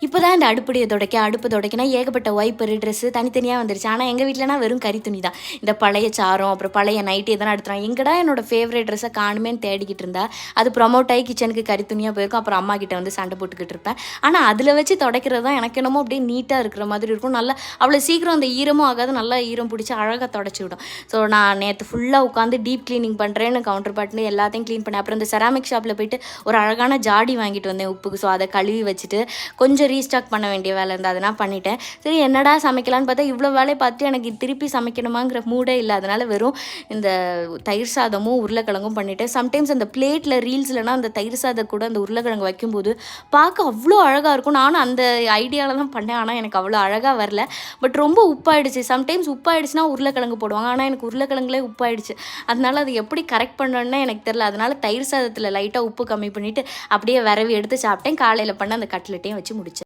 இப்போ தான் இந்த அடுப்பு துடைக்கனா ஏகப்பட்ட வைப்பரு, ட்ரெஸ்ஸு தனித்தனியாக வந்துருச்சு. ஆனால் எங்கள் வீட்டிலனா வெறும் கறி துணி தான். இந்த பழைய சாரம், அப்புறம் பழைய நைட்டி எதனா எடுத்துருவாங்க. எங்கடா என்னோட ஃபேவரட் ட்ரெஸ்ஸை காணுமேன்னு தேடிக்கிட்டு இருந்தா, அது ப்ரொமோட் ஆகி கிச்சனுக்கு கறி துணியாக போயிருக்கும். அப்புறம் அம்மா கிட்ட வந்து சண்டை போட்டுக்கிட்டு இருப்பேன். ஆனால் அதில் வச்சு துடைக்கிறது தான் எனக்கு என்னமோ அப்படியே நீட்டாக இருக்கிற மாதிரி இருக்கும். நல்லா அவ்வளோ சீக்கிரம் அந்த ஈரமும் ஆகாது, நல்லா ஈரம் பிடிச்சி அழகாக தொடச்சி விடும். ஸோ நான் நேற்று ஃபுல்லாக உட்காந்து டீப் க்ளீனிங் பண்ணுறேன்னு கவுண்டர் பார்ட்னு எல்லாத்தையும் க்ளீன் பண்ணேன். அப்புறம் இந்த செராமிக் ஷாப்பில் போயிட்டு ஒரு அழகான ஜாடி வாங்கிட்டு வந்தேன் உப்புக்கு. ஸோ அதை கழுவி வச்சுட்டு கொஞ்சம் ரீஸ்டாக் பண்ண வேண்டிய வேலை இருந்தது, அதெல்லாம் பண்ணிட்டேன். சரி என்னடா சமைக்கலான்னு பார்த்தா இவ்வளோ வேலையை பார்த்துட்டு எனக்கு திருப்பி சமைக்கணுமாங்கிற மூடே இல்லை. அதனால் வெறும் இந்த தயிர் சாதமும் உருளைக்கிழங்கும் பண்ணிட்டேன். சம்டைம்ஸ் அந்த பிளேட்டில் ரீல்ஸ்லனா அந்த தயிர் சாதம் கூட அந்த உருளைக்கிழங்கு வைக்கும்போது பார்க்க அவ்வளோ அழகாக இருக்கும். நானும் அந்த ஐடியாவில் தான் பண்ணேன். ஆனால் எனக்கு அவ்வளோ அழகாக வரல. பட் ரொம்ப உப்பாயிடுச்சு. சம்டைம்ஸ் உப்பாயிடுச்சுன்னா உருளைக்கிழங்கு போடுவாங்க. ஆனால் எனக்கு உருளைக்கிழங்குலே உப்பாயிடுச்சு. அதனால அது எப்படி கரெக்ட் பண்ணணுன்னு எனக்கு தெரியல. அதனால தயிர் சாதத்தில் லைட்டாக உப்பு கம்மி பண்ணிவிட்டு அப்படியே விரவி எடுத்து சாப்பிட்டேன். காலையில் பண்ண அந்த கட்லெட்டையும் வச்சு முடிச்சேன்.